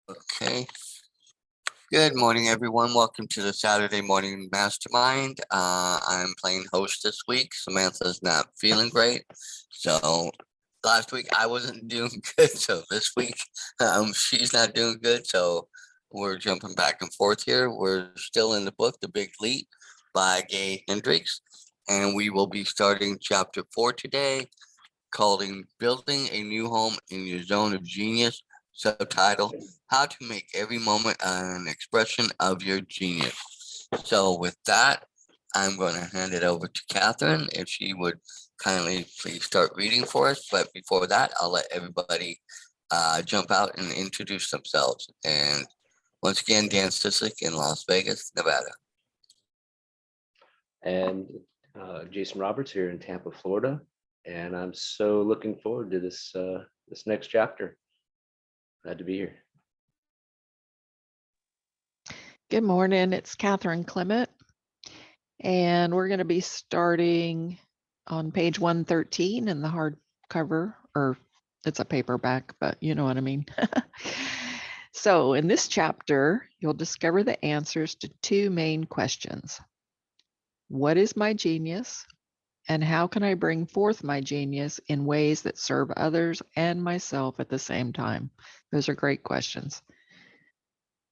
Okay. Good morning, everyone. Welcome to the Saturday morning mastermind. I'm playing host this week. Samantha's not feeling great. So last week I wasn't doing good. So this week she's not doing good. So we're jumping back and forth here. We're still in the book, The Big Leap by Gay Hendricks. And we will be starting chapter 4 today, called Building a New Home in Your Zone of Genius. Subtitle, How to Make Every Moment an Expression of Your Genius. So with that, I'm going to hand it over to Catherine, if she would kindly please start reading for us. But before that, I'll let everybody jump out and introduce themselves. And once again, Dan Sislick in Las Vegas, Nevada. And Jason Roberts here in Tampa, Florida. And I'm so looking forward to this next chapter. Glad to be here. Good morning, it's Catherine Clement, and we're going to be starting on page 113 in the hardcover, or it's a paperback, but you know what I mean. So in this chapter, you'll discover the answers to two main questions. What is my genius? And how can I bring forth my genius in ways that serve others and myself at the same time? Those are great questions.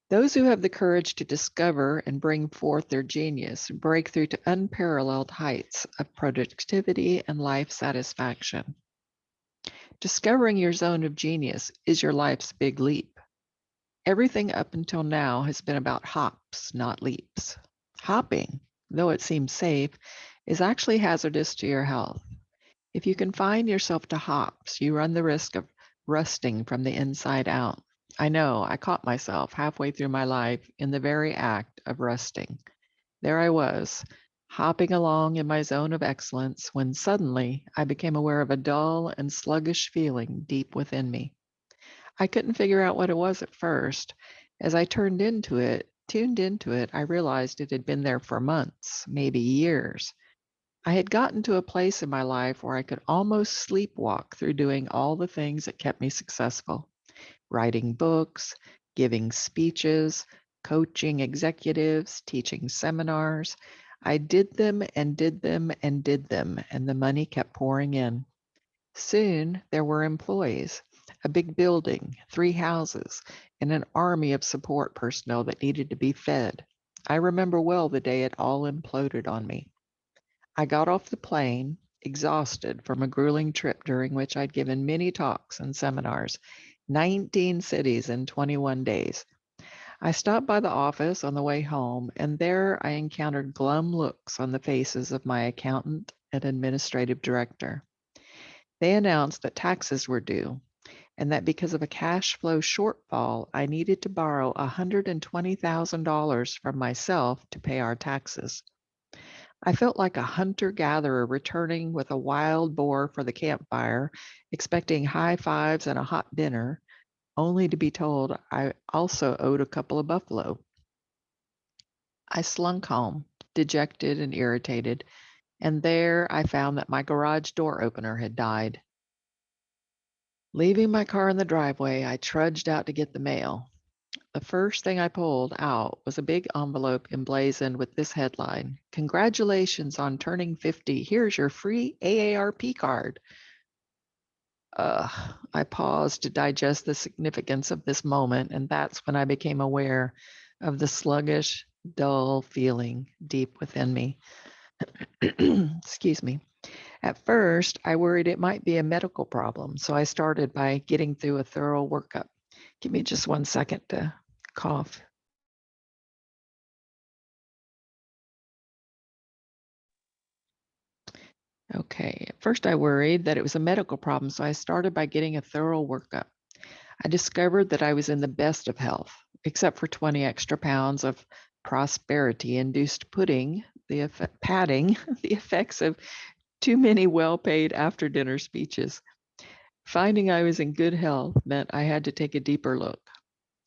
Those who have the courage to discover and bring forth their genius break through to unparalleled heights of productivity and life satisfaction. Discovering your zone of genius is your life's big leap. Everything up until now has been about hops, not leaps. Hopping, though it seems safe, is actually hazardous to your health. If you confine yourself to hops, you run the risk of rusting from the inside out. I know, I caught myself halfway through my life in the very act of rusting. There I was, hopping along in my zone of excellence, when suddenly I became aware of a dull and sluggish feeling deep within me. I couldn't figure out what it was at first. As I tuned into it, I realized it had been there for months, maybe years. I had gotten to a place in my life where I could almost sleepwalk through doing all the things that kept me successful. Writing books, giving speeches, coaching executives, teaching seminars. I did them and did them and did them, and the money kept pouring in. Soon there were employees, a big building, 3 houses, and an army of support personnel that needed to be fed. I remember well the day it all imploded on me. I got off the plane, exhausted from a grueling trip during which I'd given many talks and seminars, 19 cities in 21 days. I stopped by the office on the way home, and there I encountered glum looks on the faces of my accountant and administrative director. They announced that taxes were due, and that because of a cash flow shortfall, I needed to borrow $120,000 from myself to pay our taxes. I felt like a hunter-gatherer returning with a wild boar for the campfire, expecting high fives and a hot dinner, only to be told I also owed a couple of buffalo. I slunk home, dejected and irritated, and there I found that my garage door opener had died. Leaving my car in the driveway, I trudged out to get the mail. The first thing I pulled out was a big envelope emblazoned with this headline: "Congratulations on turning 50. Here's your free AARP card." I paused to digest the significance of this moment, and that's when I became aware of the sluggish, dull feeling deep within me. Excuse me. At first, I worried it might be a medical problem, so I started by getting through a thorough workup. Give me just 1 second to cough. Okay, at first I worried that it was a medical problem, so I started by getting a thorough workup. I discovered that I was in the best of health, except for 20 extra pounds of prosperity-induced padding, the effects of too many well-paid after-dinner speeches. Finding I was in good health meant I had to take a deeper look.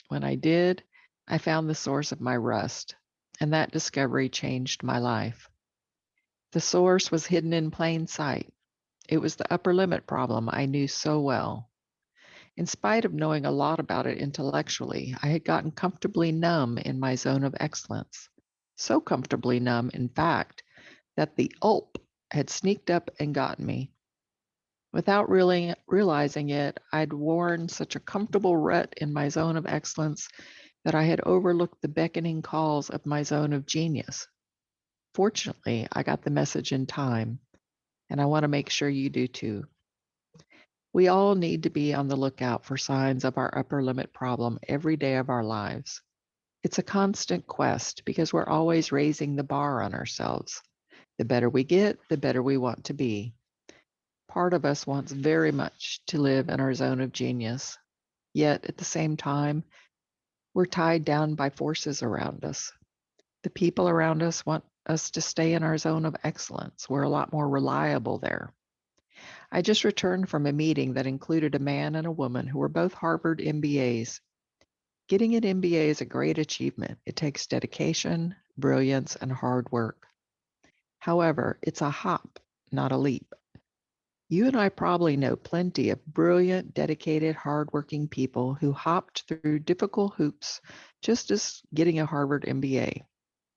When I did, I found the source of my rust, and that discovery changed my life. The source was hidden in plain sight. It was the upper limit problem I knew so well. In spite of knowing a lot about it intellectually, I had gotten comfortably numb in my zone of excellence. So comfortably numb, in fact, that the ULP had sneaked up and gotten me. Without really realizing it, I'd worn such a comfortable rut in my zone of excellence that I had overlooked the beckoning calls of my zone of genius. Fortunately, I got the message in time, and I want to make sure you do too. We all need to be on the lookout for signs of our upper limit problem every day of our lives. It's a constant quest because we're always raising the bar on ourselves. The better we get, the better we want to be. Part of us wants very much to live in our zone of genius, yet at the same time, we're tied down by forces around us. The people around us want us to stay in our zone of excellence. We're a lot more reliable there. I just returned from a meeting that included a man and a woman who were both Harvard MBAs. Getting an MBA is a great achievement. It takes dedication, brilliance, and hard work. However, it's a hop, not a leap. You and I probably know plenty of brilliant, dedicated, hardworking people who hopped through difficult hoops just as getting a Harvard MBA.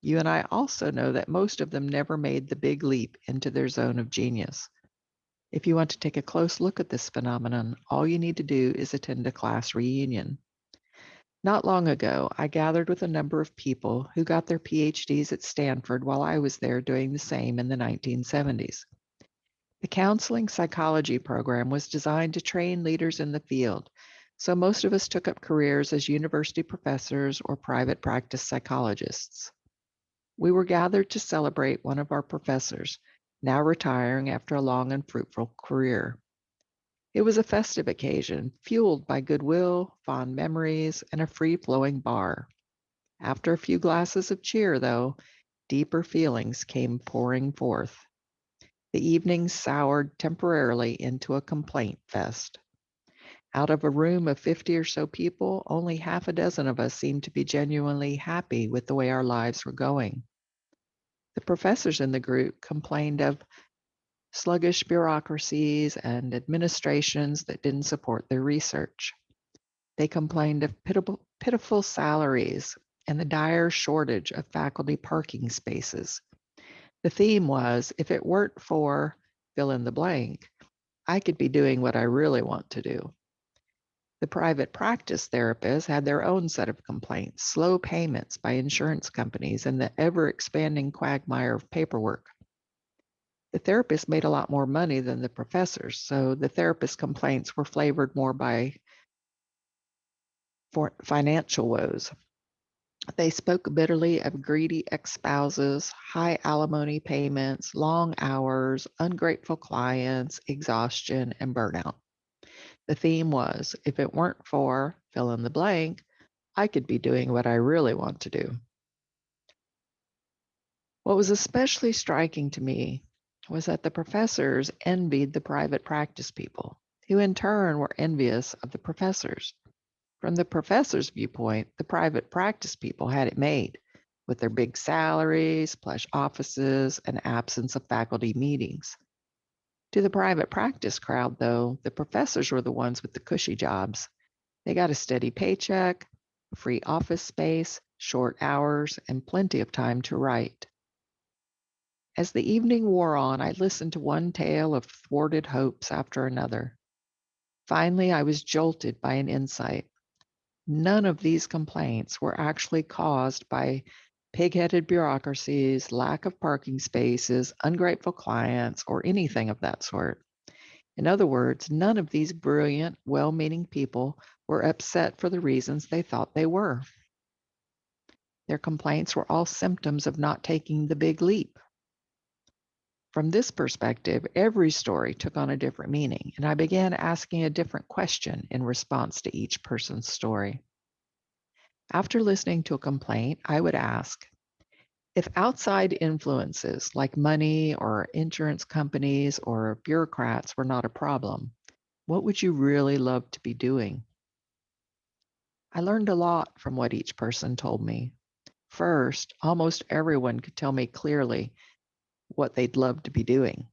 You and I also know that most of them never made the big leap into their zone of genius. If you want to take a close look at this phenomenon, all you need to do is attend a class reunion. Not long ago, I gathered with a number of people who got their PhDs at Stanford while I was there doing the same in the 1970s. The counseling psychology program was designed to train leaders in the field, so most of us took up careers as university professors or private practice psychologists. We were gathered to celebrate one of our professors, now retiring after a long and fruitful career. It was a festive occasion, fueled by goodwill, fond memories, and a free-flowing bar. After a few glasses of cheer, though, deeper feelings came pouring forth. The evening soured temporarily into a complaint fest. Out of a room of 50 or so people, only half a dozen of us seemed to be genuinely happy with the way our lives were going. The professors in the group complained of sluggish bureaucracies and administrations that didn't support their research. They complained of pitiful salaries and the dire shortage of faculty parking spaces. The theme was, if it weren't for fill in the blank, I could be doing what I really want to do. The private practice therapists had their own set of complaints, slow payments by insurance companies, and the ever-expanding quagmire of paperwork. The therapists made a lot more money than the professors, so the therapist complaints were flavored more by financial woes. They spoke bitterly of greedy ex-spouses, high alimony payments, long hours, ungrateful clients, exhaustion, and burnout. The theme was, if it weren't for fill in the blank, I could be doing what I really want to do. What was especially striking to me was that the professors envied the private practice people, who in turn were envious of the professors. From the professor's viewpoint, the private practice people had it made, with their big salaries, plush offices, and absence of faculty meetings. To the private practice crowd, though, the professors were the ones with the cushy jobs. They got a steady paycheck, free office space, short hours, and plenty of time to write. As the evening wore on, I listened to one tale of thwarted hopes after another. Finally, I was jolted by an insight. None of these complaints were actually caused by pig-headed bureaucracies, lack of parking spaces, ungrateful clients, or anything of that sort. In other words, none of these brilliant, well-meaning people were upset for the reasons they thought they were. Their complaints were all symptoms of not taking the big leap. From this perspective, every story took on a different meaning, and I began asking a different question in response to each person's story. After listening to a complaint, I would ask, if outside influences like money or insurance companies or bureaucrats were not a problem, what would you really love to be doing? I learned a lot from what each person told me. First, almost everyone could tell me clearly what they'd love to be doing.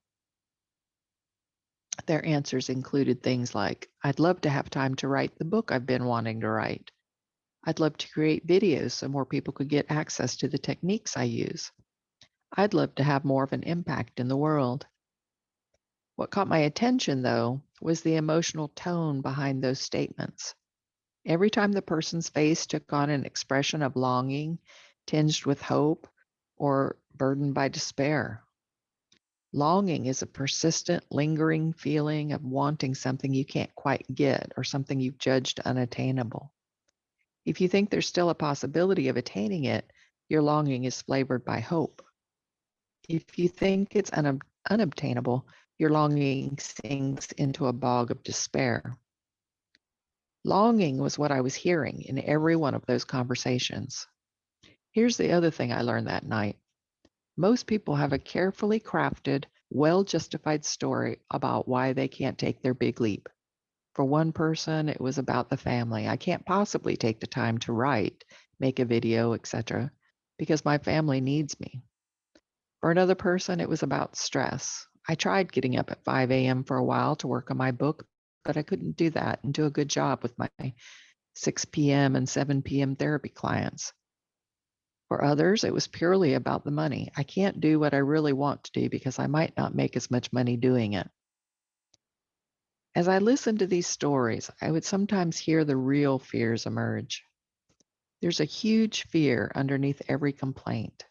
Their answers included things like, I'd love to have time to write the book I've been wanting to write. I'd love to create videos so more people could get access to the techniques I use. I'd love to have more of an impact in the world. What caught my attention, though, was the emotional tone behind those statements. Every time the person's face took on an expression of longing, tinged with hope, or burdened by despair. Longing is a persistent, lingering feeling of wanting something you can't quite get or something you've judged unattainable. If you think there's still a possibility of attaining it, your longing is flavored by hope. If you think it's unobtainable, your longing sinks into a bog of despair. Longing was what I was hearing in every one of those conversations. Here's the other thing I learned that night. Most people have a carefully crafted, well-justified story about why they can't take their big leap. For one person, it was about the family. I can't possibly take the time to write, make a video, etc., because my family needs me. For another person, it was about stress. I tried getting up at 5 a.m. for a while to work on my book, but I couldn't do that and do a good job with my 6 p.m. and 7 p.m. therapy clients. For others, it was purely about the money. I can't do what I really want to do because I might not make as much money doing it. As I listened to these stories, I would sometimes hear the real fears emerge. There's a huge fear underneath every complaint.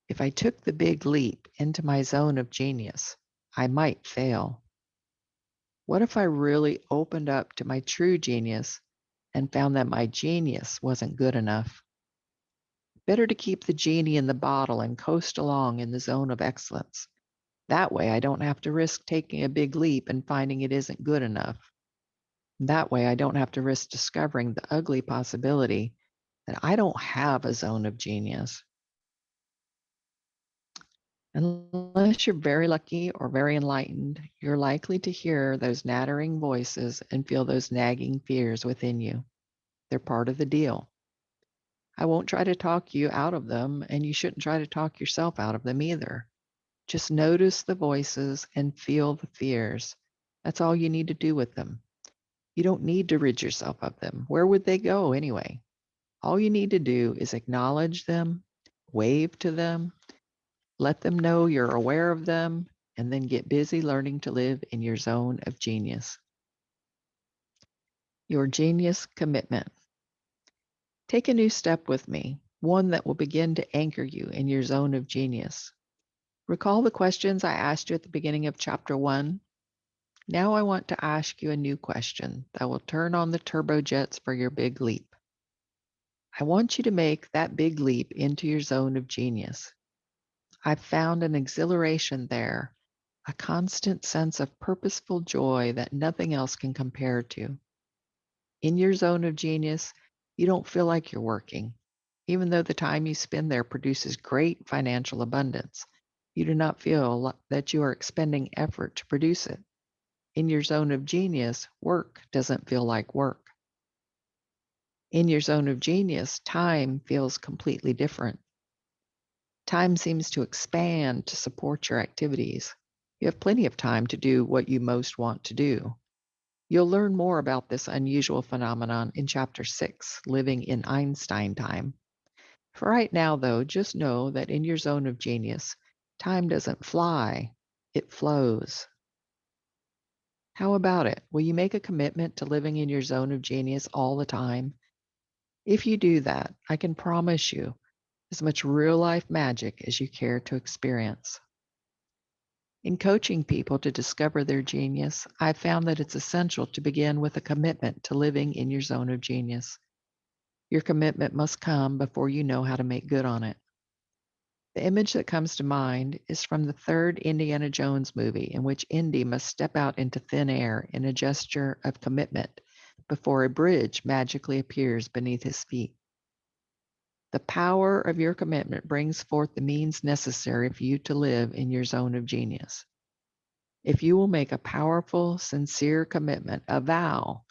If I took the big leap into my zone of genius, I might fail. What if I really opened up to my true genius and found that my genius wasn't good enough? Better to keep the genie in the bottle and coast along in the zone of excellence. That way, I don't have to risk taking a big leap and finding it isn't good enough. That way, I don't have to risk discovering the ugly possibility that I don't have a zone of genius. Unless you're very lucky or very enlightened, you're likely to hear those nattering voices and feel those nagging fears within you. They're part of the deal. I won't try to talk you out of them, and you shouldn't try to talk yourself out of them either. Just notice the voices and feel the fears. That's all you need to do with them. You don't need to rid yourself of them. Where would they go anyway? All you need to do is acknowledge them, wave to them, let them know you're aware of them, and then get busy learning to live in your zone of genius. Your genius commitment. Take a new step with me, one that will begin to anchor you in your zone of genius. Recall the questions I asked you at the beginning of chapter 1. Now I want to ask you a new question that will turn on the turbojets for your big leap. I want you to make that big leap into your zone of genius. I've found an exhilaration there, a constant sense of purposeful joy that nothing else can compare to. In your zone of genius, you don't feel like you're working. Even though the time you spend there produces great financial abundance, you do not feel that you are expending effort to produce it. In your zone of genius, work doesn't feel like work. In your zone of genius, time feels completely different. Time seems to expand to support your activities. You have plenty of time to do what you most want to do. You'll learn more about this unusual phenomenon in Chapter 6, Living in Einstein Time. For right now, though, just know that in your zone of genius, time doesn't fly, it flows. How about it? Will you make a commitment to living in your zone of genius all the time? If you do that, I can promise you as much real-life magic as you care to experience. In coaching people to discover their genius, I've found that it's essential to begin with a commitment to living in your zone of genius. Your commitment must come before you know how to make good on it. The image that comes to mind is from the third Indiana Jones movie, in which Indy must step out into thin air in a gesture of commitment before a bridge magically appears beneath his feet. The power of your commitment brings forth the means necessary for you to live in your zone of genius. If you will make a powerful, sincere commitment, a vow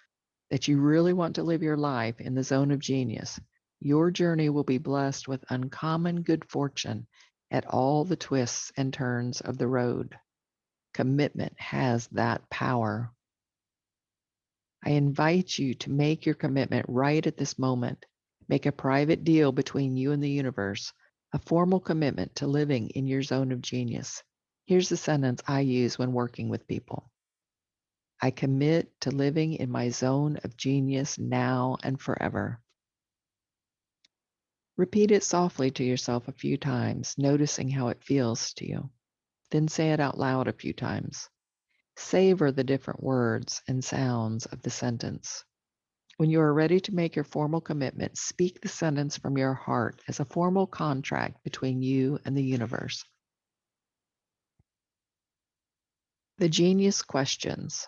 that you really want to live your life in the zone of genius, your journey will be blessed with uncommon good fortune at all the twists and turns of the road. Commitment has that power. I invite you to make your commitment right at this moment. Make a private deal between you and the universe, a formal commitment to living in your zone of genius. Here's the sentence I use when working with people. I commit to living in my zone of genius now and forever. Repeat it softly to yourself a few times, noticing how it feels to you. Then say it out loud a few times. Savor the different words and sounds of the sentence. When you are ready to make your formal commitment, speak the sentence from your heart as a formal contract between you and the universe. The genius questions.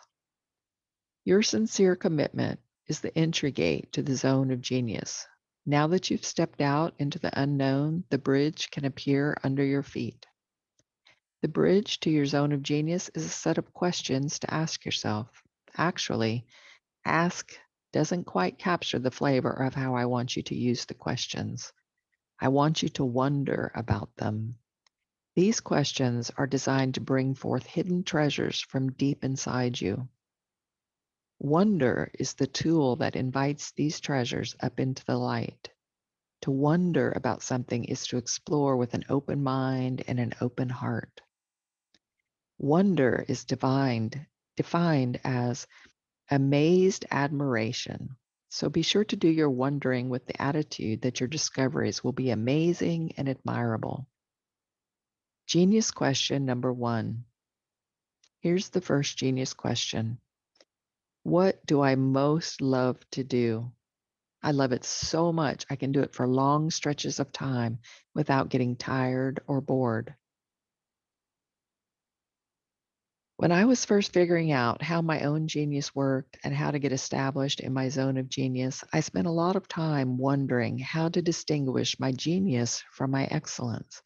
Your sincere commitment is the entry gate to the zone of genius. Now that you've stepped out into the unknown, the bridge can appear under your feet. The bridge to your zone of genius is a set of questions to ask yourself. Actually, ask doesn't quite capture the flavor of how I want you to use the questions. I want you to wonder about them. These questions are designed to bring forth hidden treasures from deep inside you. Wonder is the tool that invites these treasures up into the light. To wonder about something is to explore with an open mind and an open heart. Wonder is defined as amazed admiration. So be sure to do your wondering with the attitude that your discoveries will be amazing and admirable. Genius question number 1. Here's the first genius question. What do I most love to do? I love it so much I can do it for long stretches of time without getting tired or bored. When I was first figuring out how my own genius worked and how to get established in my zone of genius, I spent a lot of time wondering how to distinguish my genius from my excellence.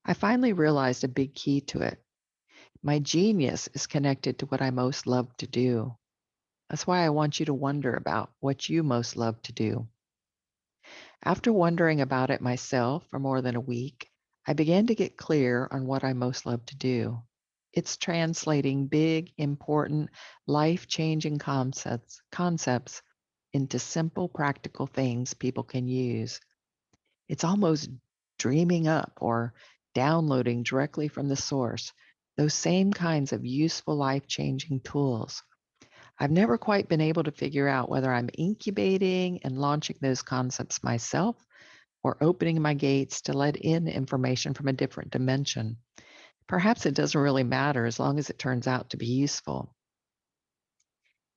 I finally realized a big key to it. My genius is connected to what I most love to do. That's why I want you to wonder about what you most love to do. After wondering about it myself for more than a week, I began to get clear on what I most love to do. It's translating big, important, life-changing concepts into simple, practical things people can use. It's almost dreaming up or downloading directly from the source, those same kinds of useful, life-changing tools. I've never quite been able to figure out whether I'm incubating and launching those concepts myself or opening my gates to let in information from a different dimension. Perhaps it doesn't really matter as long as it turns out to be useful.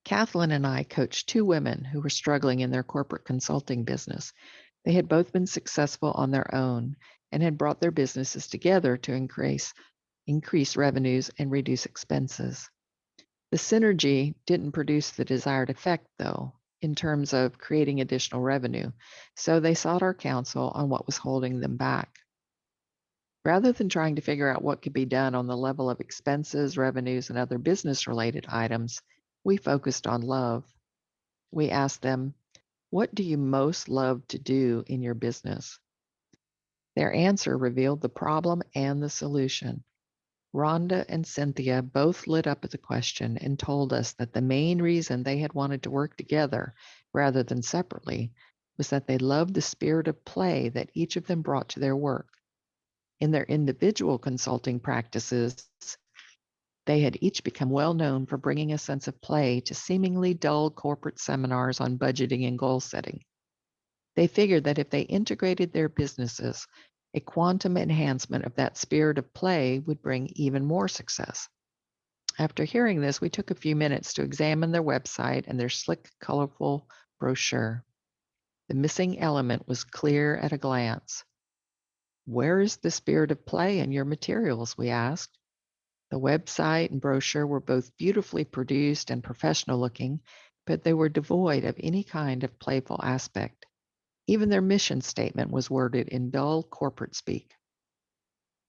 Kathleen and I coached 2 women who were struggling in their corporate consulting business. They had both been successful on their own and had brought their businesses together to increase revenues and reduce expenses. The synergy didn't produce the desired effect, though, in terms of creating additional revenue, so they sought our counsel on what was holding them back. Rather than trying to figure out what could be done on the level of expenses, revenues, and other business-related items, we focused on love. We asked them, what do you most love to do in your business? Their answer revealed the problem and the solution. Rhonda and Cynthia both lit up at the question and told us that the main reason they had wanted to work together rather than separately was that they loved the spirit of play that each of them brought to their work. In their individual consulting practices, they had each become well known for bringing a sense of play to seemingly dull corporate seminars on budgeting and goal setting. They figured that if they integrated their businesses, a quantum enhancement of that spirit of play would bring even more success. After hearing this, we took a few minutes to examine their website and their slick, colorful brochure. The missing element was clear at a glance. Where is the spirit of play in your materials? We asked. The website and brochure were both beautifully produced and professional looking, but they were devoid of any kind of playful aspect. Even their mission statement was worded in dull corporate speak.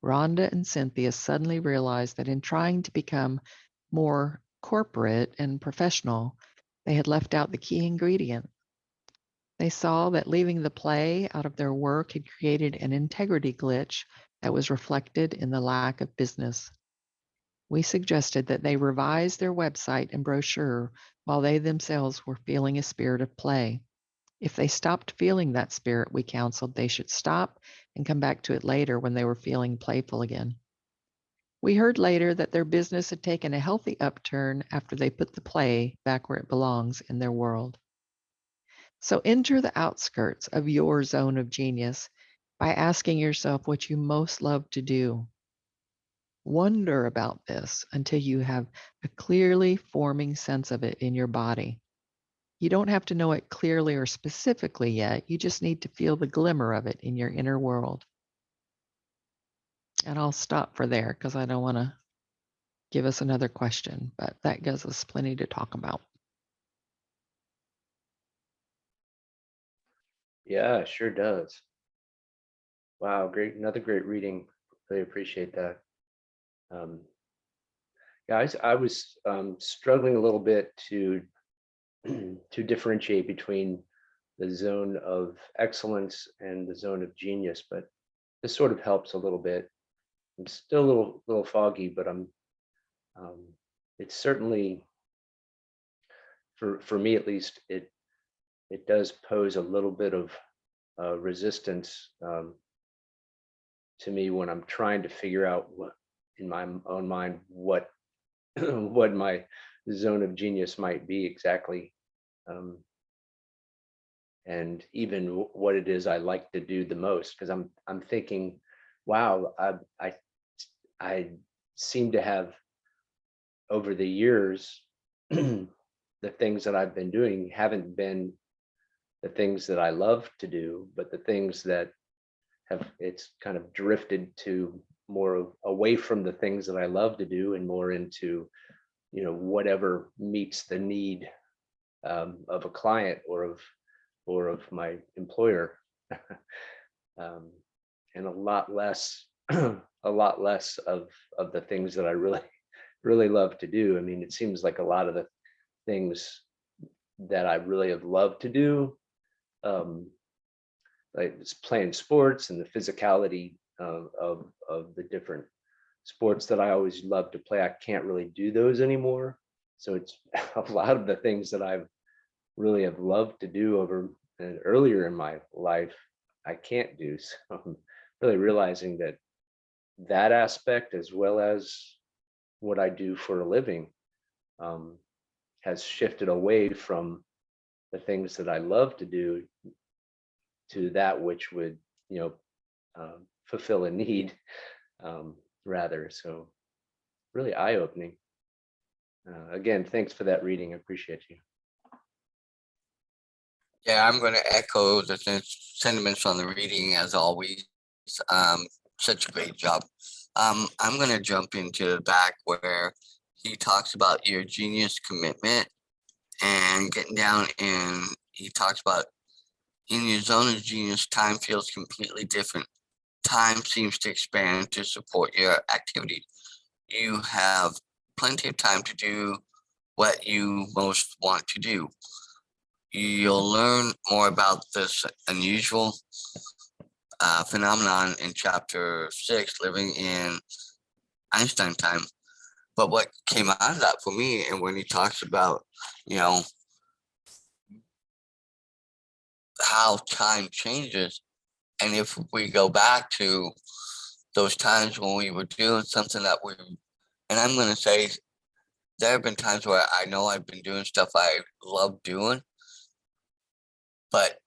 Rhonda and Cynthia suddenly realized that in trying to become more corporate and professional, they had left out the key ingredient. They saw that leaving the play out of their work had created an integrity glitch that was reflected in the lack of business. We suggested that they revise their website and brochure while they themselves were feeling a spirit of play. If they stopped feeling that spirit, we counseled they should stop and come back to it later when they were feeling playful again. We heard later that their business had taken a healthy upturn after they put the play back where it belongs in their world. So enter the outskirts of your zone of genius by asking yourself what you most love to do. Wonder about this until you have a clearly forming sense of it in your body. You don't have to know it clearly or specifically yet. You just need to feel the glimmer of it in your inner world. And I'll stop for there because I don't want to give us another question, but that gives us plenty to talk about. Yeah, sure does. Wow, great. Another great reading. Really appreciate that. Guys, I was struggling a little bit to to differentiate between the zone of excellence and the zone of genius, but this sort of helps a little bit. I'm still a little foggy, but um, it's certainly for me at least, it does pose a little bit of resistance to me when I'm trying to figure out what in my own mind what what my zone of genius might be exactly, um, and even what it is I like to do the most. Because I'm thinking, wow, I seem to have over the years the things that I've been doing haven't been the things that I love to do, but the things that have it's kind of drifted to more away from the things that I love to do and more into, whatever meets the need of a client or of my employer, and a lot less a lot less of the things that I really love to do. I mean, it seems like a lot of the things that I really have loved to do, um, like it's playing sports and the physicality of the different sports that I always loved to play. I can't really do those anymore. So it's a lot of the things that I've really have loved to do over and earlier in my life, I can't do. So I'm really realizing that that aspect, as well as what I do for a living, um, has shifted away from the things that I love to do to that which would, you know, fulfill a need, um, rather. So really eye-opening. Again, thanks for that reading. I appreciate you. Yeah, I'm going to echo the sentiments on the reading as always. Such a great job. I'm going to jump into the back where he talks about your genius commitment and getting down, and he talks about in your zone of genius, time feels completely different. Time seems to expand to support your activity. You have plenty of time to do what you most want to do. You'll learn more about this unusual phenomenon in chapter 6, living in Einstein time. But what came out of that for me, and when he talks about, you know, how time changes, and if we go back to those times when we were doing something that we, and I'm going to say, there have been times where I know I've been doing stuff I love doing, but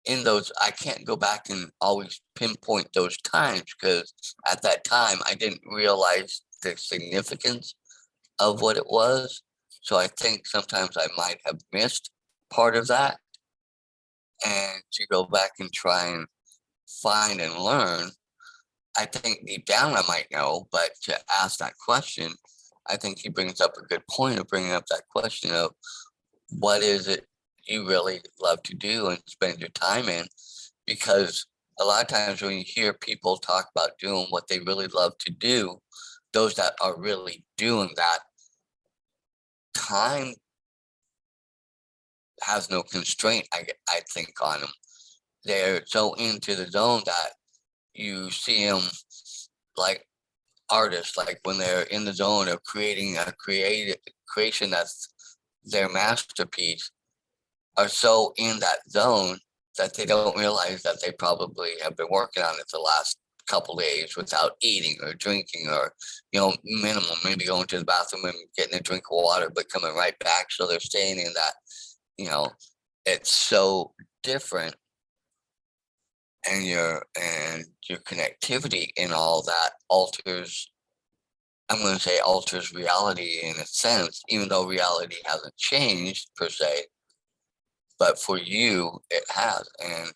in those, I can't go back and always pinpoint those times because at that time I didn't realize the significance of what it was. So I think sometimes I might have missed part of that. And to go back and try and find and learn, I think deep down I might know, but to ask that question, I think he brings up a good point of bringing up that question of what is it you really love to do and spend your time in? Because a lot of times when you hear people talk about doing what they really love to do, those that are really doing that, time has no constraint, I think, on them. They're so into the zone that you see them like artists, like when they're in the zone of creating a creation that's their masterpiece, are so in that zone that they don't realize that they probably have been working on it the last couple days without eating or drinking, or minimum, maybe going to the bathroom and getting a drink of water but coming right back. So they're staying in that. It's so different, and your connectivity in all that alters, I'm going to say alters reality in a sense, even though reality hasn't changed per se, but for you it has. And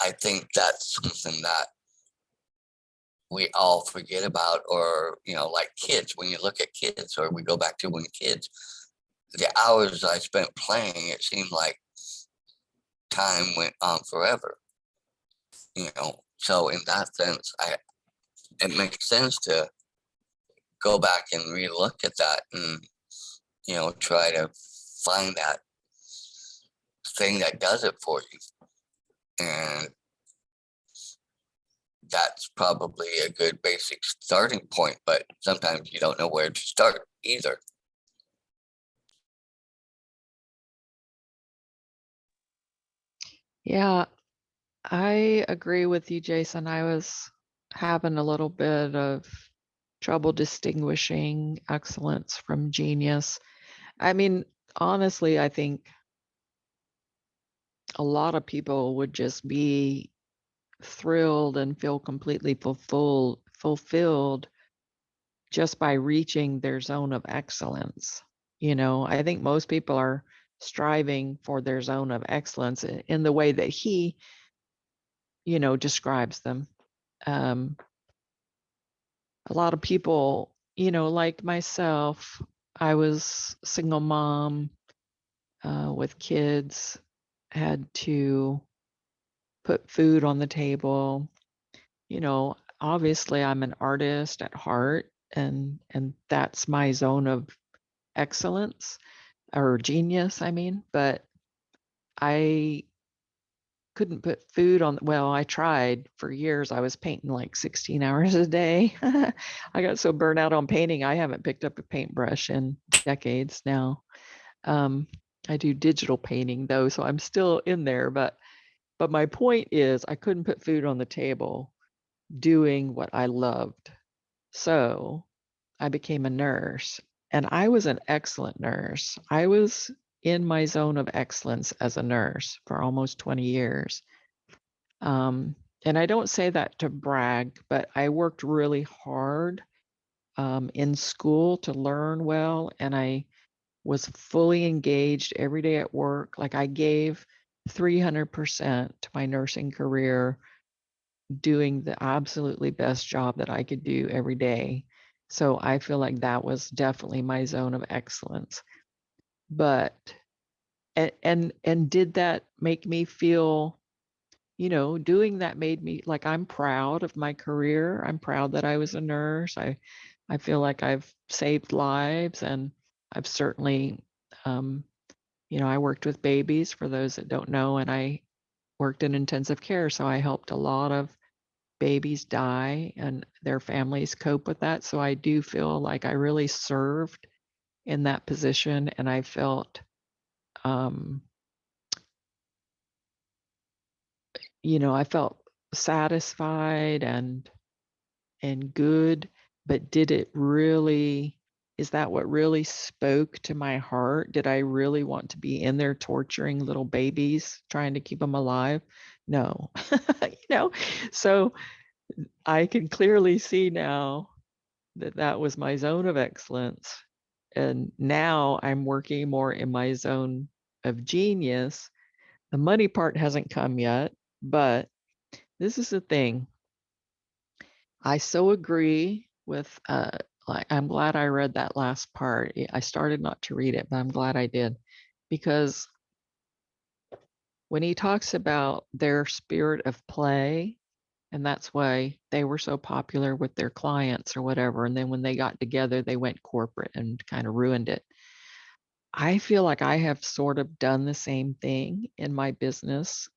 I think that's something that we all forget about, or like kids, when you look at kids, or we go back to when kids, the hours I spent playing, it seemed like time went on forever. So in that sense, it makes sense to go back and relook at that, and try to find that thing that does it for you. And that's probably a good basic starting point, but sometimes you don't know where to start either. Yeah, I agree with you, Jason. I was having a little bit of trouble distinguishing excellence from genius. I mean, honestly, I think a lot of people would just be thrilled and feel completely fulfilled just by reaching their zone of excellence. I think most people are striving for their zone of excellence in the way that he, describes them. A lot of people, like myself, I was a single mom with kids, had to put food on the table. Obviously I'm an artist at heart, and that's my zone of excellence, or genius, I mean, but I couldn't put food on. Well, I tried for years. I was painting like 16 hours a day. I got so burnt out on painting, I haven't picked up a paintbrush in decades now. I do digital painting though, so I'm still in there, but my point is I couldn't put food on the table doing what I loved. So I became a nurse, and I was an excellent nurse. I was in my zone of excellence as a nurse for almost 20 years. And I don't say that to brag, but I worked really hard in school to learn well, and I was fully engaged every day at work. Like I gave 300% to my nursing career, doing the absolutely best job that I could do every day. So I feel like that was definitely my zone of excellence. But and did that make me feel, doing that made me like, I'm proud of my career. I'm proud that I was a nurse. I feel like I've saved lives, and I've certainly I worked with babies, for those that don't know, and I worked in intensive care, so I helped a lot of babies die and their families cope with that. So I do feel like I really served in that position, and I felt, I felt satisfied and good. But did it really? Is that what really spoke to my heart? Did I really want to be in there torturing little babies, trying to keep them alive? No, So I can clearly see now that that was my zone of excellence. And now I'm working more in my zone of genius. The money part hasn't come yet, but this is the thing. I so agree with, like, I'm glad I read that last part. I started not to read it, but I'm glad I did, because when he talks about their spirit of play, and that's why they were so popular with their clients or whatever. And then when they got together, they went corporate and kind of ruined it. I feel like I have sort of done the same thing in my business.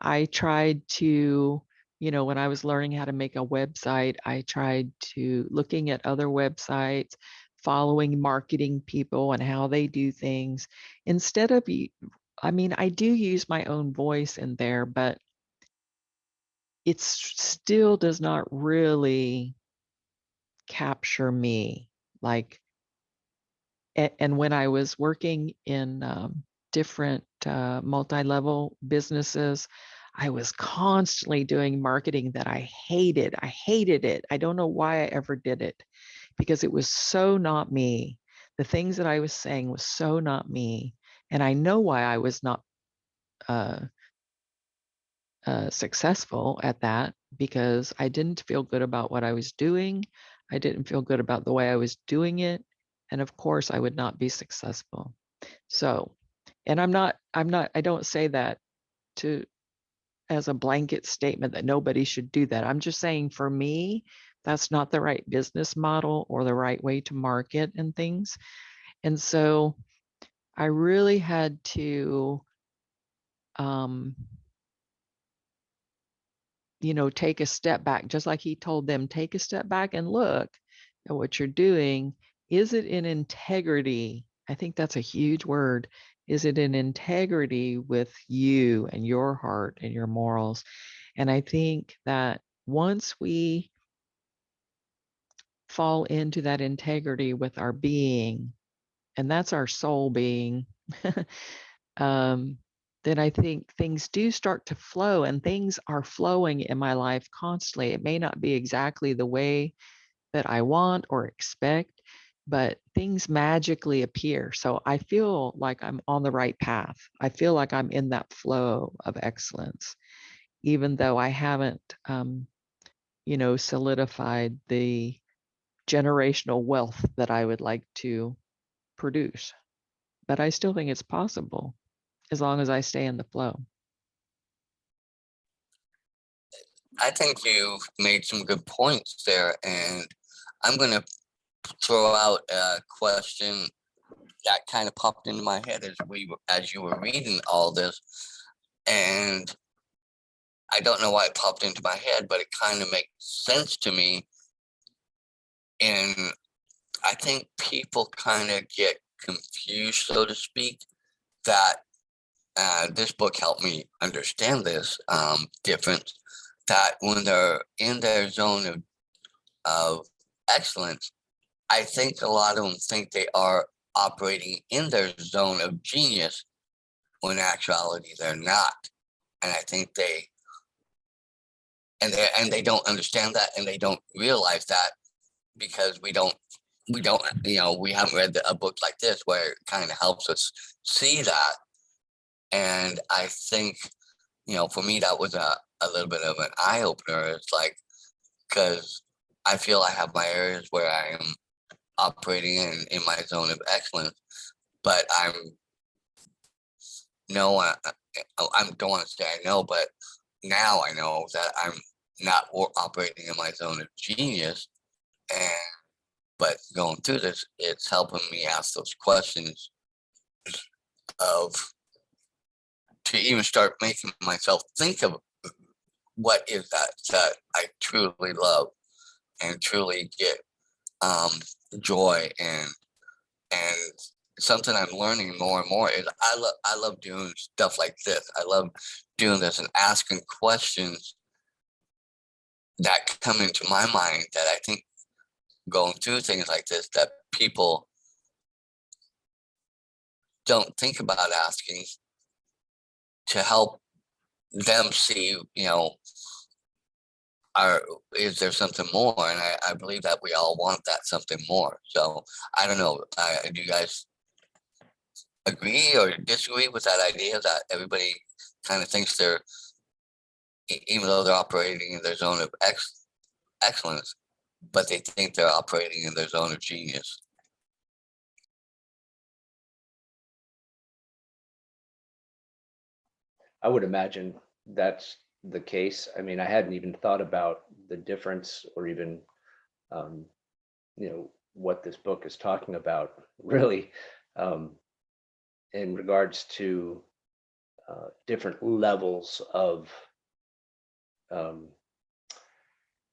I tried to when I was learning how to make a website, I tried to looking at other websites, following marketing people and how they do things instead of, I do use my own voice in there, but it still does not really capture me. Like, and when I was working in different multi-level businesses, I was constantly doing marketing that I hated. I hated it. I don't know why I ever did it because it was so not me. The things that I was saying was so not me. And I know why I was not uh, successful at that, because I didn't feel good about what I was doing. I didn't feel good about the way I was doing it. And of course, I would not be successful. So, and I don't say that to as a blanket statement that nobody should do that. I'm just saying for me, that's not the right business model or the right way to market and things. And so I really had to, take a step back, just like he told them, take a step back and look at what you're doing. Is it in integrity? I think that's a huge word. Is it in integrity with you and your heart and your morals? And I think that once we fall into that integrity with our being, and that's our soul being, um, then I think things do start to flow, and things are flowing in my life constantly. It may not be exactly the way that I want or expect, but things magically appear. So I feel like I'm on the right path. I feel like I'm in that flow of excellence, even though I haven't, solidified the generational wealth that I would like to produce. But I still think it's possible as long as I stay in the flow. I think you've made some good points there, and I'm going to throw out a question that kind of popped into my head as you were reading all this, and I don't know why it popped into my head, but it kind of makes sense to me. And I think people kind of get confused, so to speak, that this book helped me understand this difference, that when they're in their zone of excellence, I think a lot of them think they are operating in their zone of genius when in actuality they're not. And I think they don't understand that, and they don't realize that because we haven't read a book like this where it kind of helps us see that. And I think, for me, that was a little bit of an eye opener. It's like, because I feel I have my areas where I am operating in my zone of excellence, but I don't want to say I know, but now I know that I'm not operating in my zone of genius. But going through this, it's helping me ask those questions to even start making myself think of what is that I truly love and truly get joy and something I'm learning more and more is I love doing stuff like this. I love doing this and asking questions that come into my mind that I think going through things like this that people don't think about asking to help them see, is there something more? And I believe that we all want that something more. So I don't know. Do you guys agree or disagree with that idea that everybody kind of thinks they're, even though they're operating in their zone of excellence, but they think they're operating in their zone of genius? I would imagine that's the case. I mean, I hadn't even thought about the difference or even, what this book is talking about really, in regards to different levels of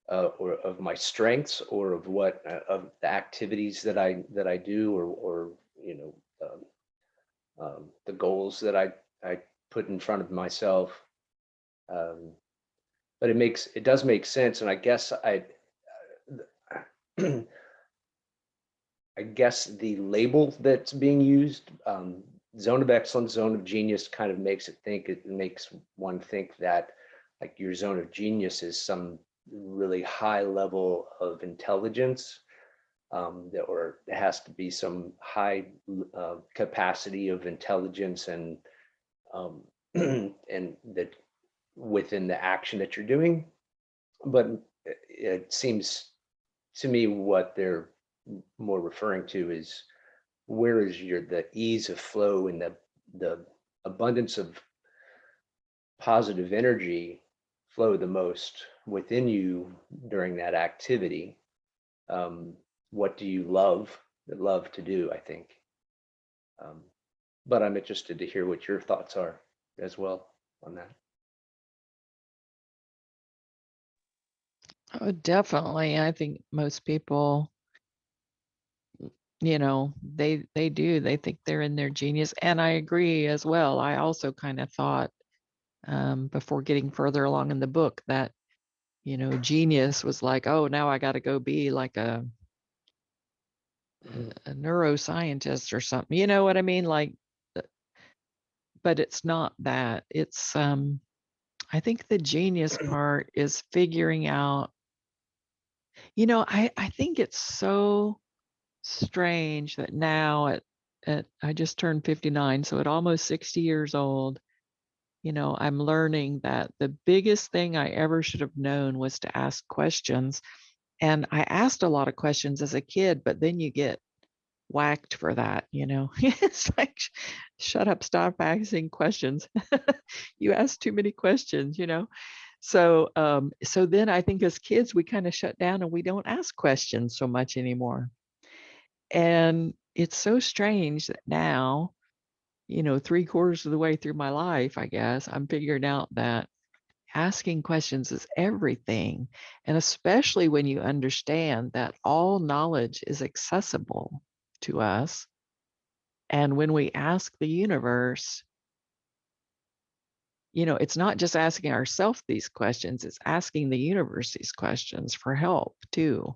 or of my strengths, or of what of the activities that I do, or you know, the goals that I put in front of myself. Um, but it does make sense, and I guess I guess the label that's being used, zone of excellence, zone of genius, kind of makes it makes one think that like your zone of genius is some really high level of intelligence, or there has to be some high capacity of intelligence, and and that within the action that you're doing. But it seems to me what they're more referring to is, where is the ease of flow and the abundance of positive energy flow the most within you during that activity? What do you love to do, I think. But I'm interested to hear what your thoughts are as well on that. Oh, definitely. I think most people, they do. They think they're in their genius. And I agree as well. I also kind of thought before getting further along in the book that, genius was like, oh, now I got to go be like a neuroscientist or something. You know what I mean? Like, but it's not that. It's I think the genius part is figuring out, I think it's so strange that now at I just turned 59, so at almost 60 years old, I'm learning that the biggest thing I ever should have known was to ask questions. And I asked a lot of questions as a kid, but then you get whacked for that. It's like, shut up, stop asking questions. You ask too many questions. So then I think as kids, we kind of shut down and we don't ask questions so much anymore. And it's so strange that now, 3/4 of the way through my life, I guess, I'm figuring out that asking questions is everything. And especially when you understand that all knowledge is accessible to us. And when we ask the universe, it's not just asking ourselves these questions, it's asking the universe these questions for help too.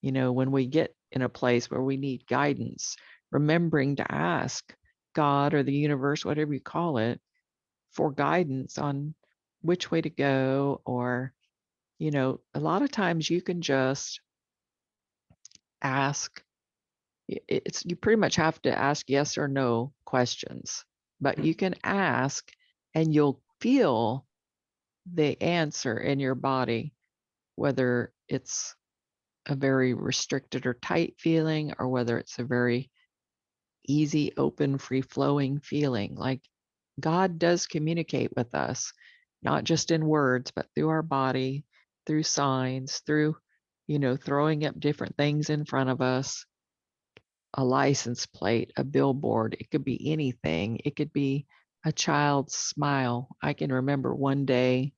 When we get in a place where we need guidance, remembering to ask God or the universe, whatever you call it, for guidance on which way to go. Or, a lot of times you can just ask. It's you pretty much have to ask yes or no questions, but you can ask and you'll feel the answer in your body, whether it's a very restricted or tight feeling or whether it's a very easy, open, free flowing feeling. Like God does communicate with us, not just in words, but through our body, through signs, through, throwing up different things in front of us, a license plate, a billboard. It could be anything. It could be a child's smile. I can remember one day,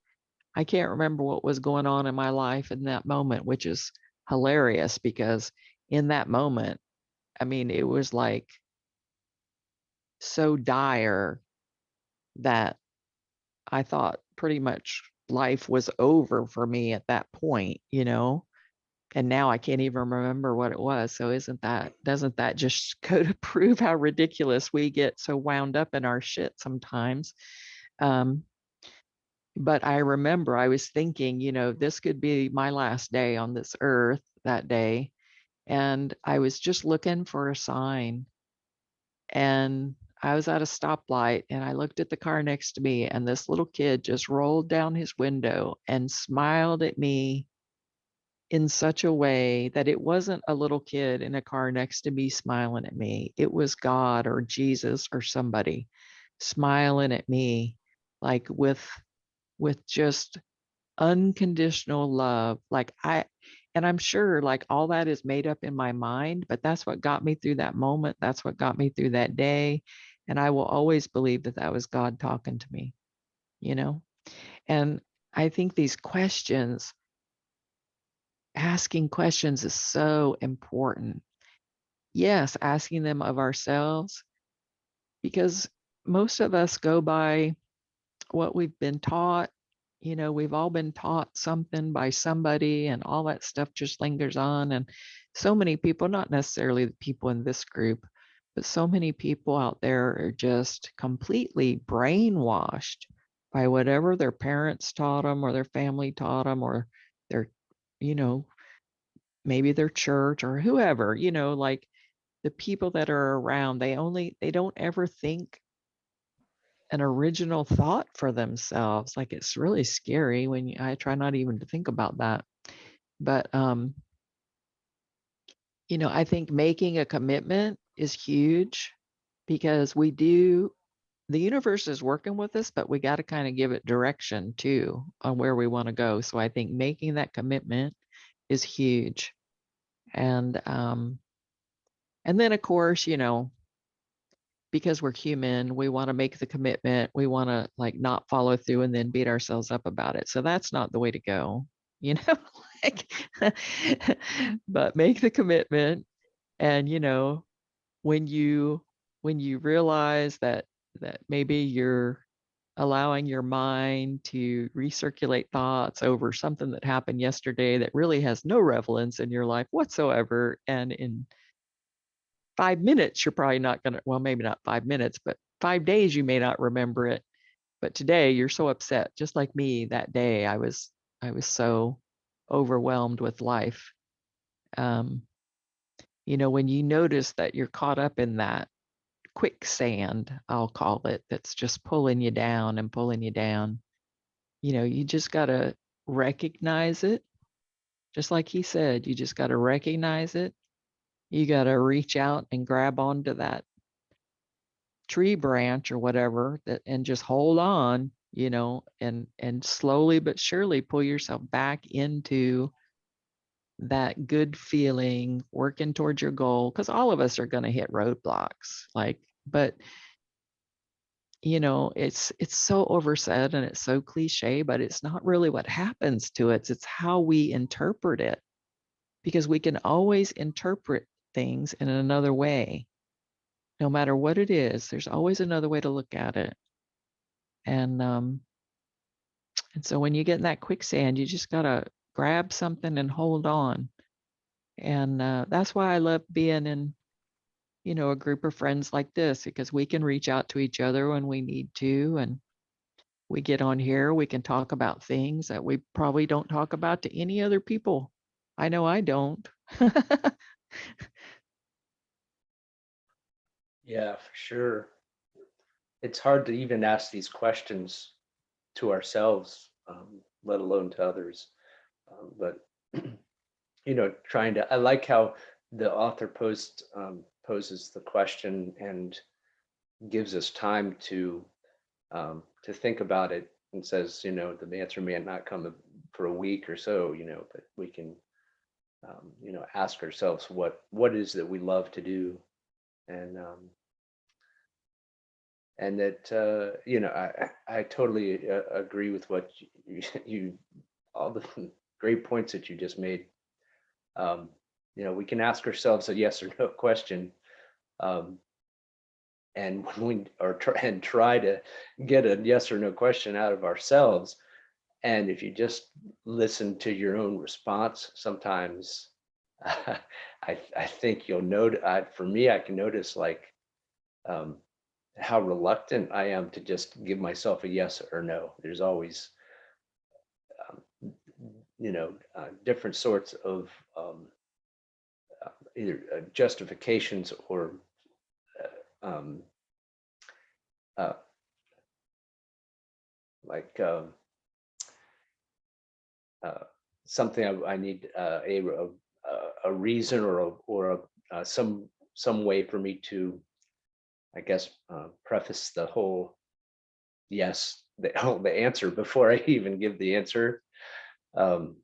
I can't remember what was going on in my life in that moment, which is hilarious because in that moment, I mean, it was like so dire that I thought pretty much life was over for me at that point. And now I can't even remember what it was. So doesn't that just go to prove how ridiculous we get so wound up in our shit sometimes? But I remember I was thinking, this could be my last day on this earth that day. And I was just looking for a sign. And I was at a stoplight and I looked at the car next to me, and this little kid just rolled down his window and smiled at me in such a way that it wasn't a little kid in a car next to me smiling at me. It was God or Jesus or somebody smiling at me, like with just unconditional love. And I'm sure like all that is made up in my mind, but that's what got me through that moment. That's what got me through that day. And I will always believe that that was God talking to me, you know? And I think these questions, asking questions is so important. Yes, asking them of ourselves, because most of us go by what we've been taught. You know, we've all been taught something by somebody, and all that stuff just lingers on. And so many people, not necessarily the people in this group, but so many people out there are just completely brainwashed by whatever their parents taught them or their family taught them or their, you know, maybe their church or whoever, like the people that are around, they don't ever think an original thought for themselves. Like, it's really scary when I try not even to think about that. But I think making a commitment is huge, because the universe is working with us, but we got to kind of give it direction too on where we want to go. So I think making that commitment is huge. And then of course, because we're human, we want to make the commitment. We want to like not follow through and then beat ourselves up about it. So that's not the way to go, you know, like, but make the commitment. And, when you realize that maybe you're allowing your mind to recirculate thoughts over something that happened yesterday that really has no relevance in your life whatsoever, and in 5 minutes, you're probably not going to, well, maybe not 5 minutes, but 5 days, you may not remember it. But today you're so upset, just like me that day. I was so overwhelmed with life. Um, when you notice that you're caught up in that quicksand, I'll call it, that's just pulling you down and pulling you down, you just got to recognize it. Just like he said, you just got to recognize it. You got to reach out and grab onto that tree branch or whatever, that and just hold on, and slowly but surely pull yourself back into that good feeling, working towards your goal, because all of us are going to hit roadblocks, but it's so oversaid and it's so cliche, but it's not really what happens to it. It's how we interpret it, because we can always interpret things in another way. No matter what it is, there's always another way to look at it. And so when you get in that quicksand, you just gotta grab something and hold on. And that's why I love being in, a group of friends like this, because we can reach out to each other when we need to. And we get on here, we can talk about things that we probably don't talk about to any other people. I know I don't. Yeah, for sure. It's hard to even ask these questions to ourselves, let alone to others. But I like how the author poses the question and gives us time to think about it, and says, the answer may not come for a week or so, but we can, ask ourselves what is that we love to do, and that I totally agree with what you all the great points that you just made. We can ask ourselves a yes or no question, and when we are try to get a yes or no question out of ourselves, and if you just listen to your own response, sometimes I think you'll note. For me, I can notice um, how reluctant I am to just give myself a yes or no. There's always different sorts of either justifications or um, uh, like uh, something I need a reason or some way for me to, I guess, preface the whole yes, the answer before I even give the answer. Um,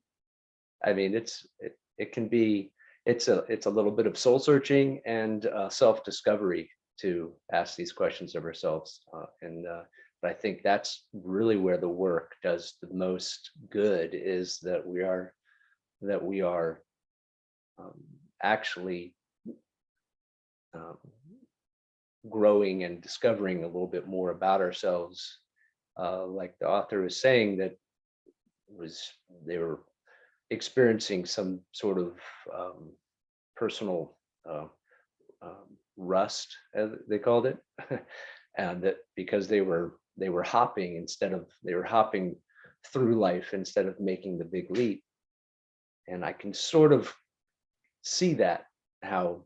I mean, it can be, it's a little bit of soul searching and self discovery to ask these questions of ourselves, but I think that's really where the work does the most good, is that we are that we are actually growing and discovering a little bit more about ourselves. Like the author is saying, that they were experiencing some sort of personal rust, as they called it, and that because they were hopping through life instead of making the big leap. And I can sort of see that, how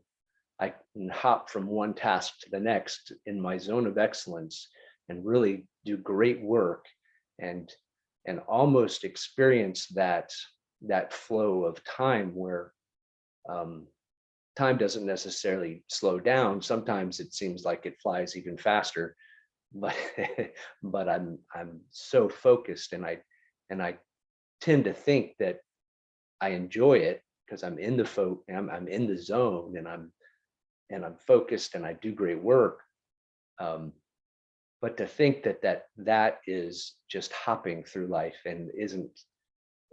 I can hop from one task to the next in my zone of excellence and really do great work, and almost experience that flow of time where time doesn't necessarily slow down. Sometimes it seems like it flies even faster, but but I'm so focused, and I tend to think that I enjoy it because I'm in the I'm in the zone, and I'm focused, and I do great work. But to think that is just hopping through life and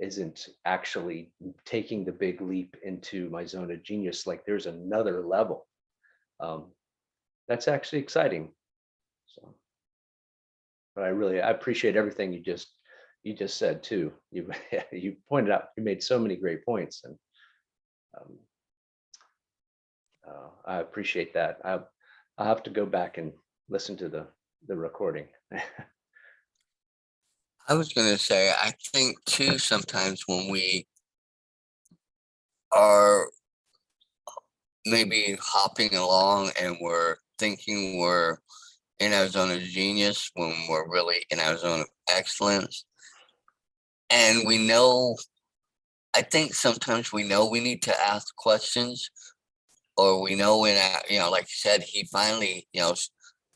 isn't actually taking the big leap into my zone of genius, like there's another level. That's actually exciting. So, but I appreciate everything you just said too. You you pointed out, you made so many great points, and I appreciate that. I'll have to go back and listen to the recording. I was going to say, I think too, sometimes when we are maybe hopping along and we're thinking we're in our zone of genius when we're really in our zone of excellence. And we know, I think sometimes we know we need to ask questions, or we know when, like you said, he finally,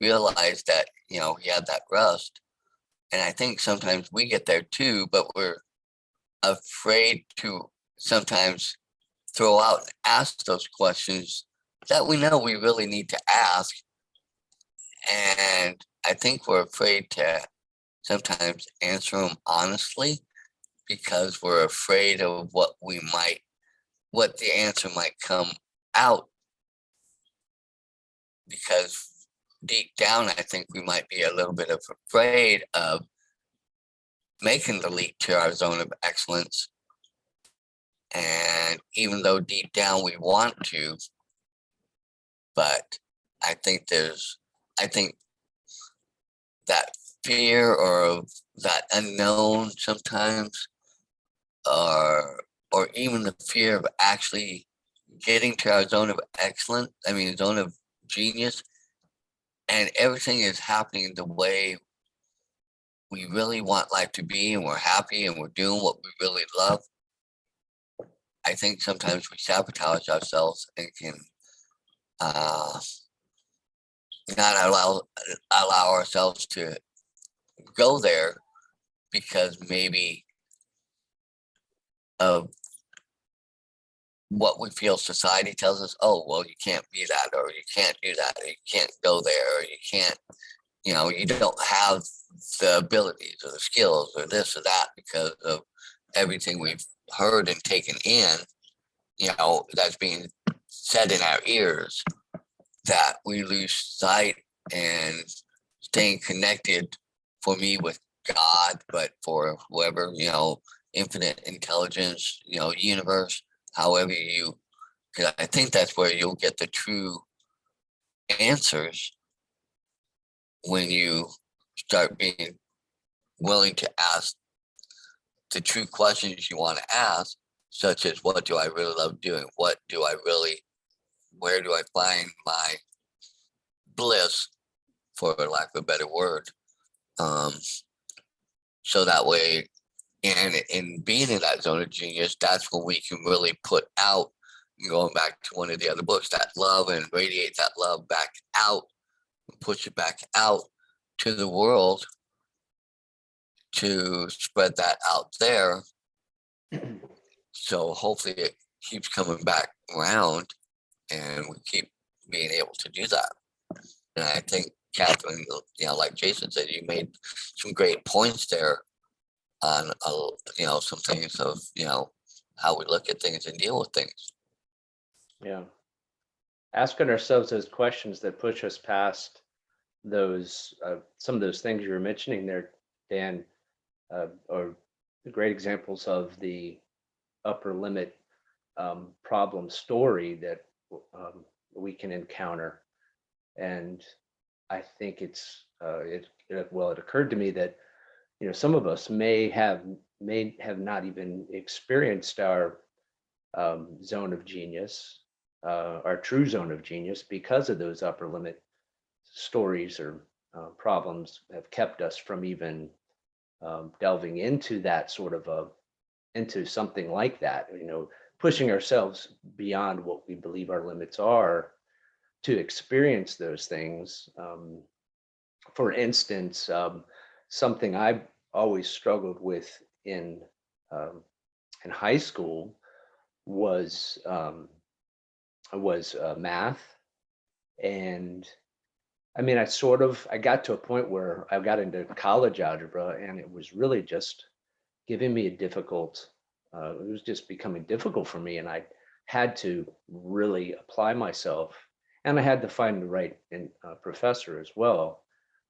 realized that, he had that rust. And I think sometimes we get there too, but we're afraid to sometimes throw out and ask those questions that we know we really need to ask. And I think we're afraid to sometimes answer them honestly because we're afraid of what the answer might come out. Because deep down, I think we might be a little bit afraid of making the leap to our zone of excellence. And even though deep down we want to, but I think that fear or that unknown sometimes, or even the fear of actually getting to our zone of excellence, zone of genius, and everything is happening the way we really want life to be, and we're happy and we're doing what we really love. I think sometimes we sabotage ourselves and can not allow ourselves to go there because maybe of what we feel society tells us. Oh, well, you can't be that, or you can't do that, or you can't go there, or you can't, you don't have the abilities or the skills or this or that because of everything we've heard and taken in, that's being said in our ears, that we lose sight and staying connected, for me, with God, but for whoever, infinite intelligence, universe, however because I think that's where you'll get the true answers when you start being willing to ask the true questions you want to ask, such as what do I really love doing? Where do I find my bliss, for lack of a better word? So that way, and in being in that zone of genius, that's when we can really put out, going back to one of the other books, that love, and radiate that love back out, and push it back out to the world to spread that out there. So hopefully it keeps coming back around and we keep being able to do that. And I think, Catherine, like Jason said, you made some great points there on, some things of, how we look at things and deal with things. Yeah. Asking ourselves those questions that push us past those, some of those things you were mentioning there, Dan, are great examples of the upper limit problem story that we can encounter. And I think it occurred to me that, some of us may have not even experienced our zone of genius, our true zone of genius, because of those upper limit stories or problems have kept us from even delving into that sort of into something like that, pushing ourselves beyond what we believe our limits are to experience those things. For instance, something I've always struggled with um, in high school was math. And I mean, I got to a point where I got into college algebra, and it was really just giving me it was just becoming difficult for me. And I had to really apply myself, and I had to find the right professor as well.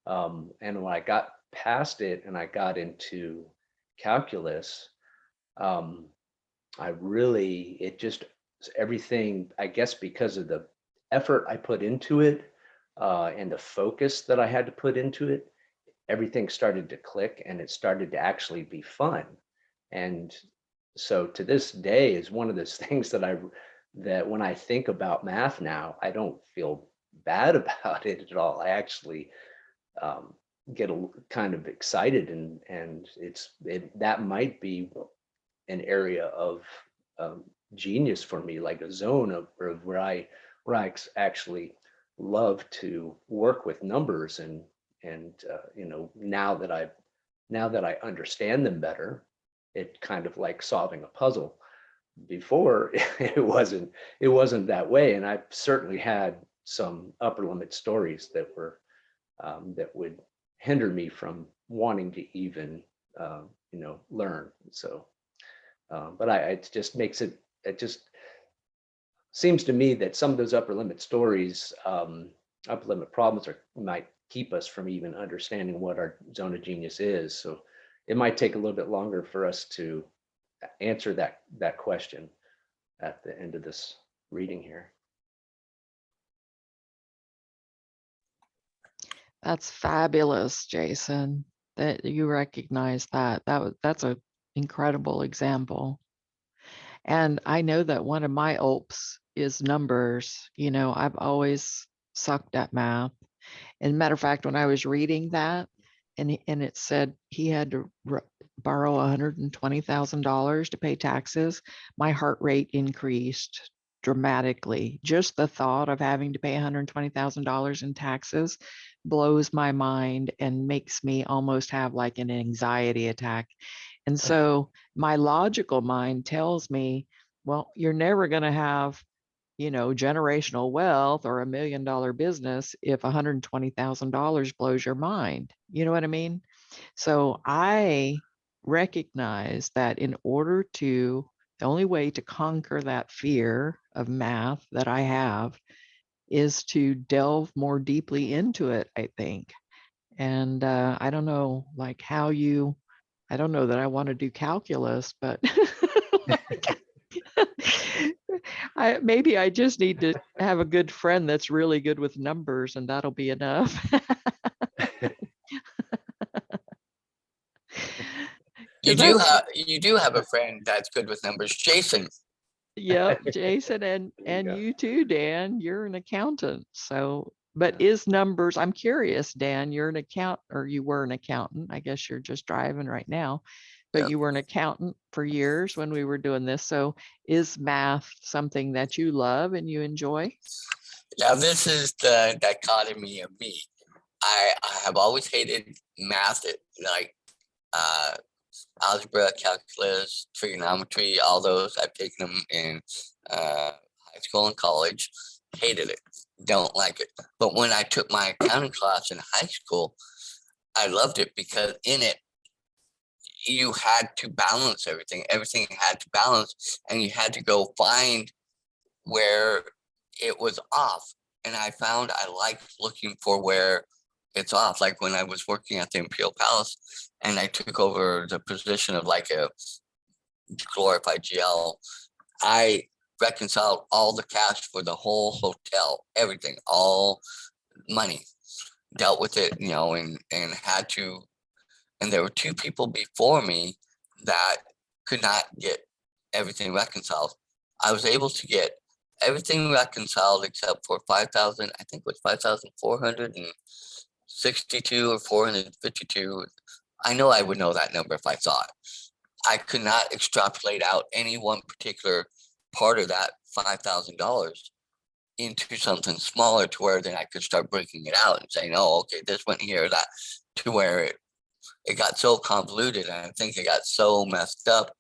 And when I got past it and I got into calculus, um, it just, everything, I guess, because of the effort I put into it, and the focus that I had to put into it, everything started to click and it started to actually be fun. And so to this day is one of those things that when I think about math now, I don't feel bad about it at all. I actually um, get kind of excited, and that might be an area of um, genius for me, like a zone of where I actually love to work with numbers, and now that I understand them better, it kind of like solving a puzzle. Before it wasn't that way, and I've certainly had some upper limit stories that would hinder me from wanting to even learn. So but it just it just seems to me that some of those upper limit stories, upper limit problems might keep us from even understanding what our zone of genius is. So it might take a little bit longer for us to answer that question at the end of this reading here. That's fabulous, Jason, that you recognize that. That's an incredible example. And I know that one of my OPs is numbers. I've always sucked at math. And matter of fact, when I was reading that, and it said he had to borrow $120,000 to pay taxes, my heart rate increased dramatically. Just the thought of having to pay $120,000 in taxes blows my mind and makes me almost have like an anxiety attack. And so my logical mind tells me, well, you're never going to have generational wealth or $1 million business if $120,000 blows your mind. You know what I mean? So I recognize that the only way to conquer that fear of math that I have is to delve more deeply into it, I think. And I don't know, like I don't know that I want to do calculus, but maybe I just need to have a good friend that's really good with numbers, and that'll be enough. You do have a friend that's good with numbers, Jason. Yep, Jason, and you too, Dan. You're an accountant. So, but is numbers? I'm curious, Dan. You're an you were an accountant. I guess you're just driving right now, but Yep. you were an accountant for years when we were doing this. So, is math something that you love and you enjoy? Now this is the dichotomy of me. I have always hated math, like algebra, calculus, trigonometry, all those. I've taken them in high school and college. Hated it. Don't like it. But when I took my accounting class in high school, I loved it because in it, you had to balance everything. Everything had to balance, and you had to go find where it was off. And I found I liked looking for where it's off. Like when I was working at the Imperial Palace and I took over the position of like a glorified GL, I reconciled all the cash for the whole hotel, everything, all money, dealt with it, and had to. And there were two people before me that could not get everything reconciled. I was able to get everything reconciled except for 5,000, I think it was 5,462 or 452. I know I would know that number if I saw it. I could not extrapolate out any one particular part of that $5,000 into something smaller to where then I could start breaking it out and saying, oh, okay, this went here, that, to where it got so convoluted, and I think it got so messed up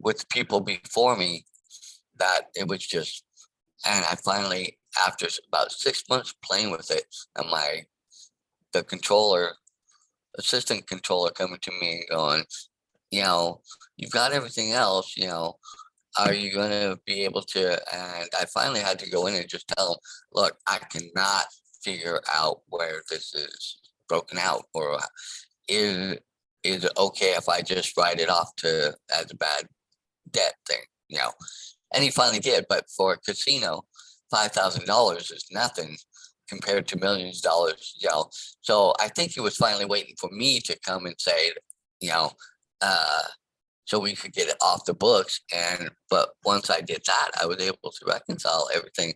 with people before me that it was just, and I finally, after about 6 months playing with it, and the assistant controller coming to me and going, you've got everything else, are you going to be able to? And I finally had to go in and just tell them, look, I cannot figure out where this is broken out, or is it okay if I just write it off as a bad debt thing, And he finally did, but for a casino, $5,000 is nothing compared to millions of dollars, So I think he was finally waiting for me to come and say, so we could get it off the books. But once I did that, I was able to reconcile everything.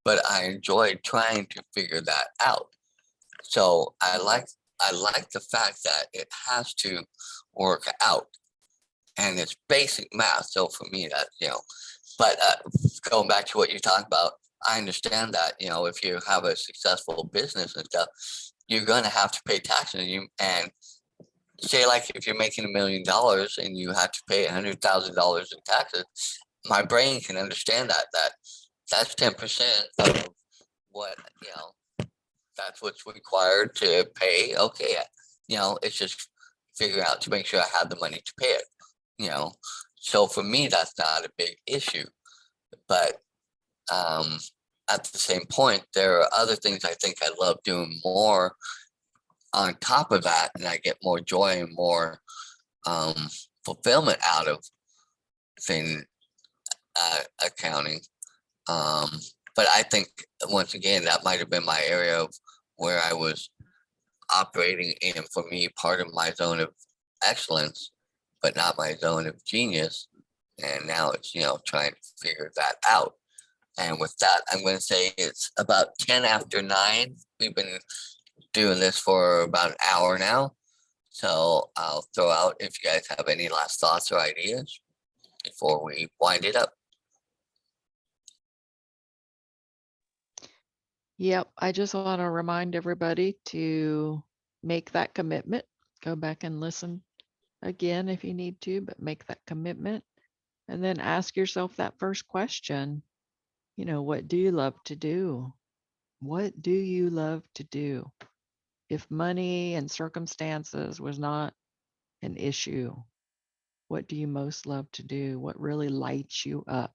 But I enjoyed trying to figure that out. So I like the fact that it has to work out, and it's basic math. So for me, that but going back to what you talked about, I understand that if you have a successful business and stuff, you're going to have to pay taxes. And say, like, if you're making $1 million and you have to pay $100,000 in taxes, my brain can understand that's 10% of what that's what's required to pay. Okay, it's just figuring out to make sure I have the money to pay it. So for me, that's not a big issue. But at the same point, there are other things I think I love doing more on top of that, and I get more joy and more fulfillment out of thing accounting. But I think once again, that might have been my area of where I was operating in, for me, part of my zone of excellence, but not my zone of genius. And now it's, trying to figure that out. And with that, I'm going to say it's about 10 after 9. We've been doing this for about an hour now. So I'll throw out if you guys have any last thoughts or ideas before we wind it up. Yep, I just want to remind everybody to make that commitment. Go back and listen again if you need to, but make that commitment. And then ask yourself that first question. What do you love to do? What do you love to do? If money and circumstances was not an issue, what do you most love to do? What really lights you up?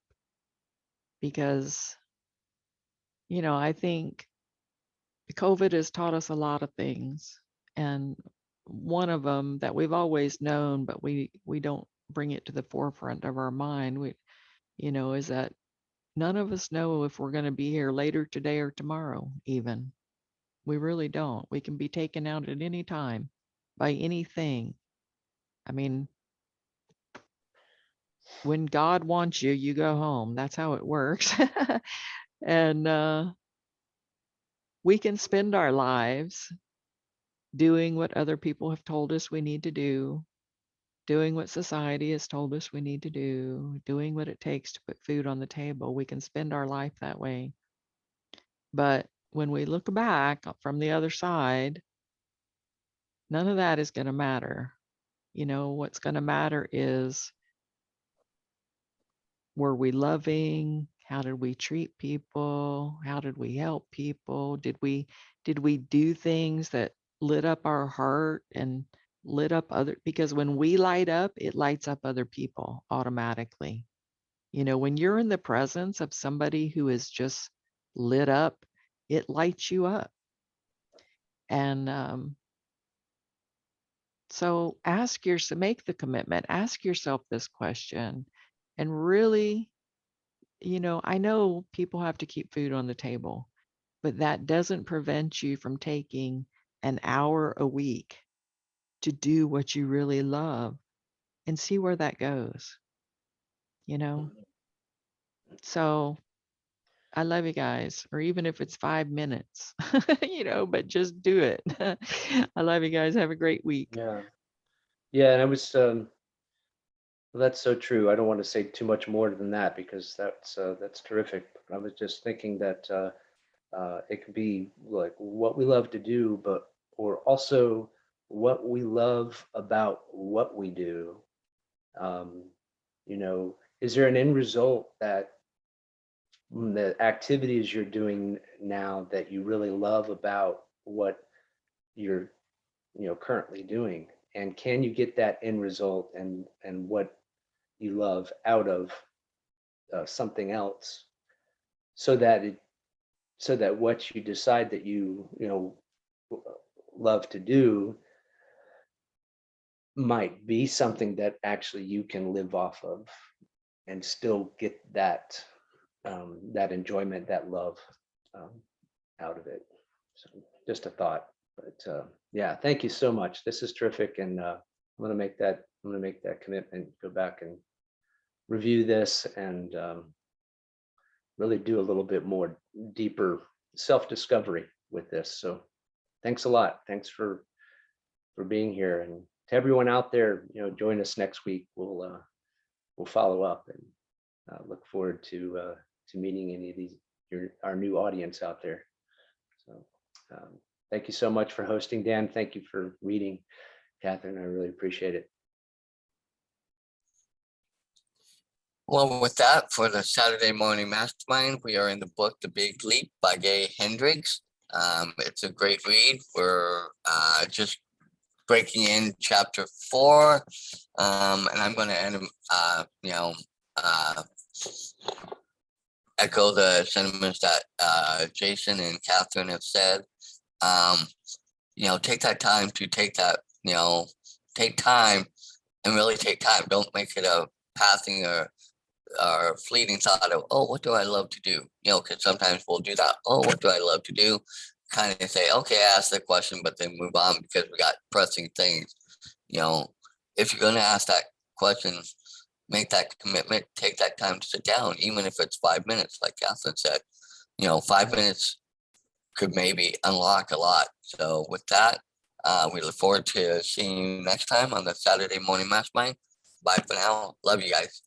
Because, I think COVID has taught us a lot of things. And one of them that we've always known, but we don't bring it to the forefront of our mind, is that none of us know if we're going to be here later today or tomorrow, even. We really don't. We can be taken out at any time by anything. I mean, when God wants you, you go home. That's how it works. And we can spend our lives doing what other people have told us we need to do, doing what society has told us we need to do, doing what it takes to put food on the table. We can spend our life that way. But when we look back from the other side, none of that is going to matter. What's going to matter is, were we loving? How did we treat people? How did we help people? Did we do things that lit up our heart and lit up because when we light up, it lights up other people automatically. You know, when you're in the presence of somebody who is just lit up, it lights you up. And so make the commitment, ask yourself this question, and really, you know, I know people have to keep food on the table, but that doesn't prevent you from taking an hour a week to do what you really love and see where that goes, you know? So I love you guys, or even if it's 5 minutes, you know, but just do it. I love you guys. Have a great week. Yeah. Yeah, and I was well, that's so true. I don't want to say too much more than that because that's terrific. I was just thinking that it could be like what we love to do, but or also what we love about what we do. Um, you know, is there an end result that the activities you're doing now that you really love about what you're, you know, currently doing? And can you get that end result and what you love out of something else so that so that what you decide that you know love to do might be something that actually you can live off of and still get that that enjoyment, that love um, out of it. So just a thought, but yeah, thank you so much. This is terrific, and I'm gonna make that commitment. Go back and review this and really do a little bit more deeper self-discovery with this. So thanks a lot. Thanks for being here, and to everyone out there, you know, join us next week. We'll follow up and look forward to meeting any of these our new audience out there. So thank you so much for hosting, Dan. Thank you for reading, Catherine. I really appreciate it. Well, with that, for the Saturday morning mastermind, we are in the book The Big Leap by Gay Hendricks. It's a great read. We're just breaking in chapter 4, and I'm going to end, echo the sentiments that Jason and Catherine have said. Take that time to take that, take time and really take time. Don't make it a passing or fleeting thought of, oh, what do I love to do? Because sometimes we'll do that. Oh, what do I love to do? Kind of say, okay, ask the question, but then move on because we got pressing things. If you're going to ask that question, make that commitment, take that time to sit down, even if it's 5 minutes, like Catherine said. 5 minutes could maybe unlock a lot. So with that, we look forward to seeing you next time on the Saturday morning mastermind. Bye for now. Love you guys.